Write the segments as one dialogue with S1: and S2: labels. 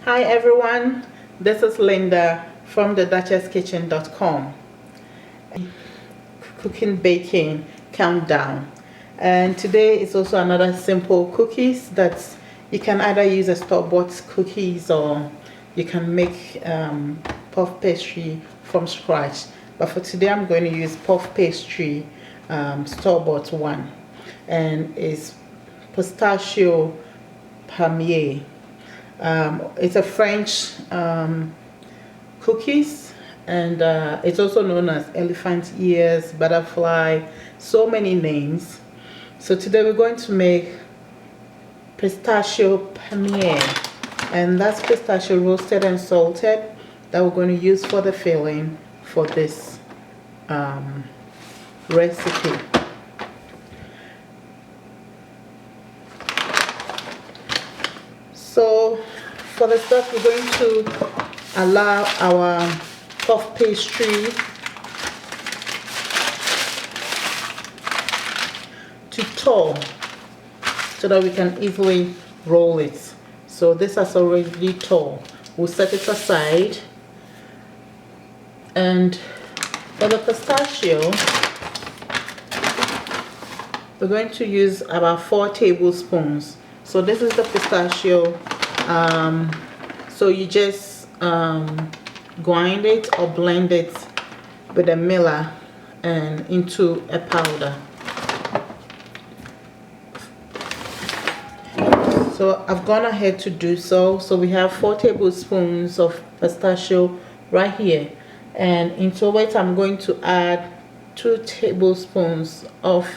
S1: Hi everyone, this is Linda from the duchesskitchen.com. Cooking baking countdown, and today is also another simple cookies that you can either use a store-bought cookies or you can make puff pastry from scratch. But for today I'm going to use puff pastry store-bought one, and it's Pistachio Palmier. It's a French cookies, and it's also known as elephant ears, butterfly, so many names. So today we're going to make Pistachio Palmier, and that's pistachio roasted and salted that we're going to use for the filling for this recipe. So for the stuff, we're going to allow our puff pastry to thaw so that we can easily roll it. So this has already thawed. We'll set it aside. And for the pistachio, we're going to use about 4 tablespoons. So this is the pistachio. So you just grind it or blend it with a miller and into a powder. So I've gone ahead to do so. So we have 4 tablespoons of pistachio right here, and into it I'm going to add 2 tablespoons of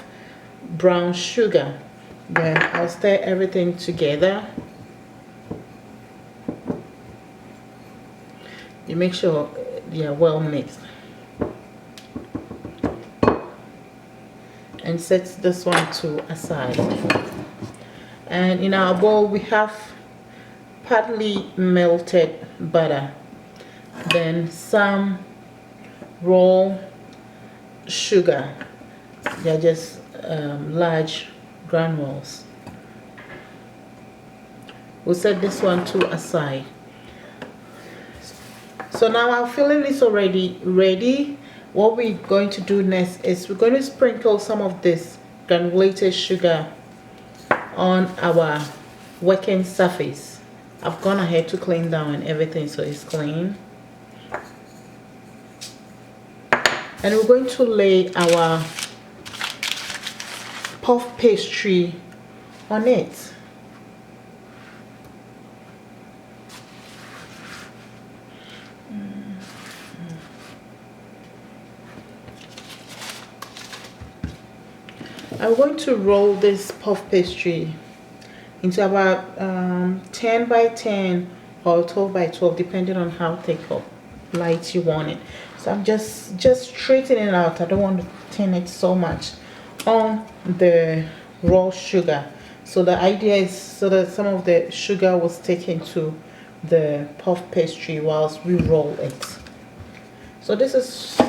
S1: brown sugar. Then I'll stir everything together. You make sure they are well mixed, and set this one to aside. And in our bowl we have partly melted butter, then some raw sugar. They're just large granules. We'll set this one to aside. So now our filling is already ready. What we're going to do next is we're going to sprinkle some of this granulated sugar on our working surface. I've gone ahead to clean down and everything, so it's clean. And we're going to lay our puff pastry on it. I'm going to roll this puff pastry into about 10 by 10 or 12 by 12, depending on how thick or light you want it. So I'm just straightening it out. I don't want to thin it so much on the raw sugar. So the idea is so that some of the sugar will stick into the puff pastry whilst we roll it. So this is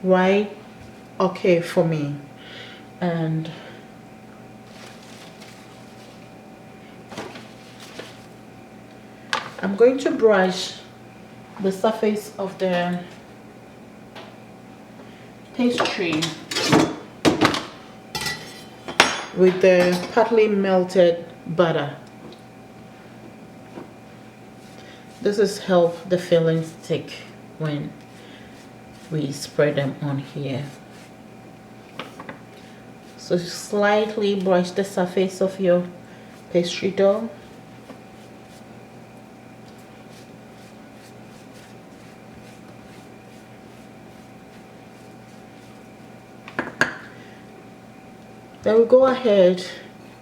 S1: right okay for me. And I'm going to brush the surface of the pastry with the partly melted butter. This is help the fillings stick when we spread them on here. So slightly brush the surface of your pastry dough. Then we go ahead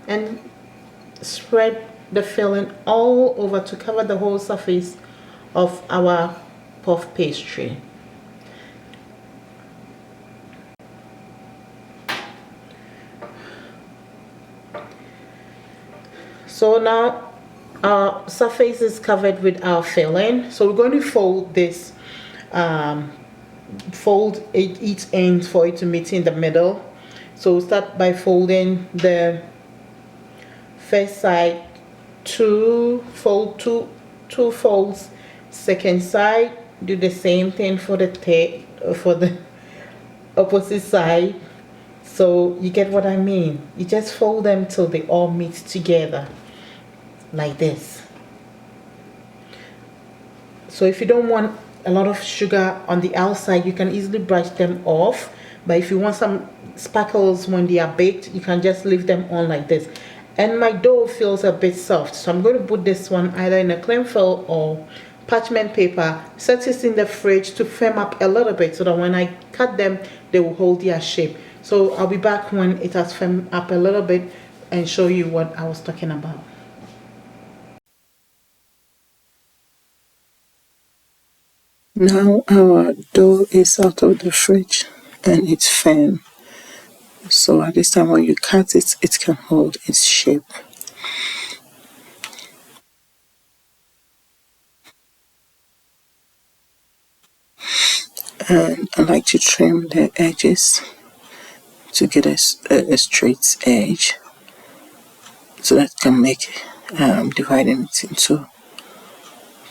S1: and spread the filling all over to cover the whole surface of our puff pastry. So now our surface is covered with our filling. So we're going to fold this, fold each end for it to meet in the middle. So we'll start by folding the first side to fold two two folds second side, do the same thing for the for the opposite side. So you get what I mean. You just fold them till they all meet together like this. So if you don't want a lot of sugar on the outside, you can easily brush them off. But if you want some sparkles when they are baked, you can just leave them on like this. And my dough feels a bit soft, so I'm going to put this one either in a cling film or parchment paper, set it in the fridge to firm up a little bit so that when I cut them, they will hold their shape. So I'll be back when it has firmed up a little bit and show you what I was talking about. Now our dough is out of the fridge and it's firm. So at this time when you cut it, it can hold its shape. And I like to trim the edges to get a straight edge so that can make dividing it into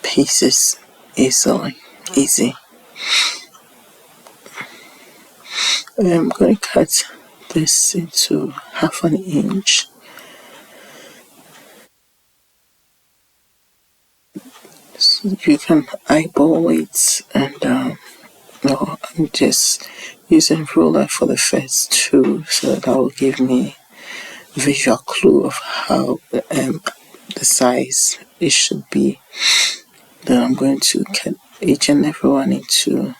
S1: pieces easy. I'm going to cut this into 1/2 inch. So you can eyeball it, and no, I'm just using ruler for the first two, so that will give me a visual clue of how the size it should be. Then I'm going to cut each and every one into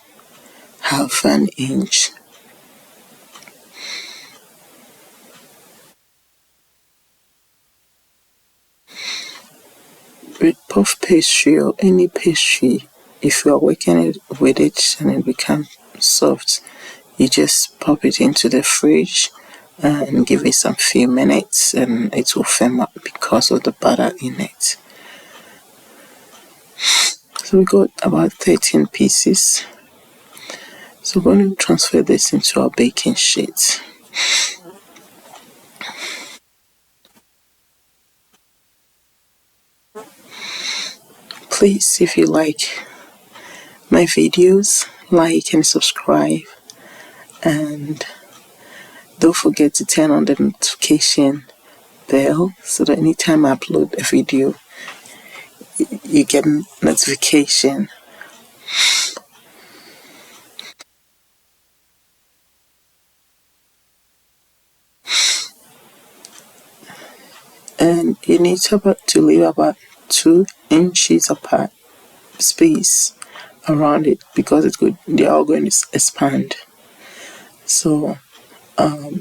S1: 1/2 inch. With puff pastry or any pastry, if you are working with it and it becomes soft, you just pop it into the fridge and give it some few minutes and it will firm up because of the butter in it. So we got about 13 pieces. So we're going to transfer this into our baking sheet. Please, if you like my videos, like and subscribe, and don't forget to turn on the notification bell so that anytime I upload a video you get notification. And you need to leave about 2 inches apart space around it because they're all going to expand. So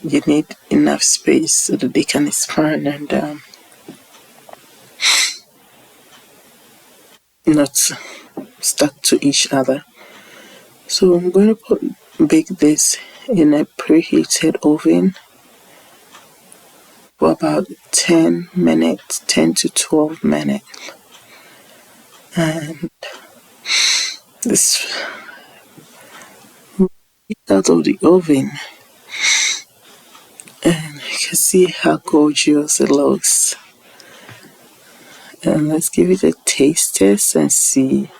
S1: you need enough space so that they can expand and not stuck to each other. So I'm going to bake this in a preheated oven for about 10 minutes, 10 to 12 minutes. And this out of the oven, and you can see how gorgeous it looks. And let's give it a taste test and see.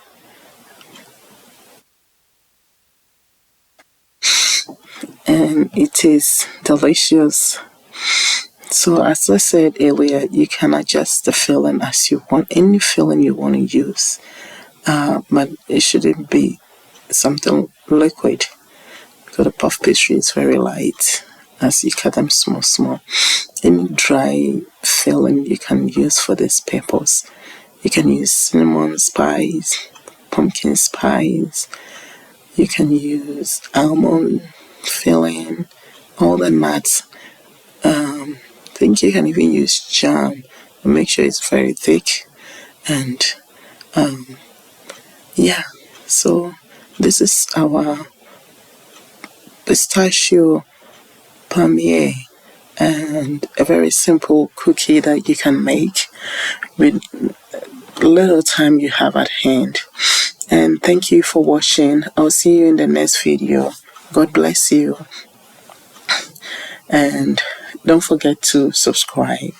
S1: And it is delicious. So as I said earlier, you can adjust the filling as you want, any filling you want to use, but it shouldn't be something liquid because the puff pastry is very light as you cut them small. Any dry filling you can use for this purpose. You can use cinnamon spice, pumpkin spice, you can use almond filling, all the nuts. I think you can even use jam, but make sure it's very thick. And yeah, so this is our Pistachio Palmier, and a very simple cookie that you can make with little time you have at hand. And thank you for watching. I'll see you in the next video. God bless you, and don't forget to subscribe.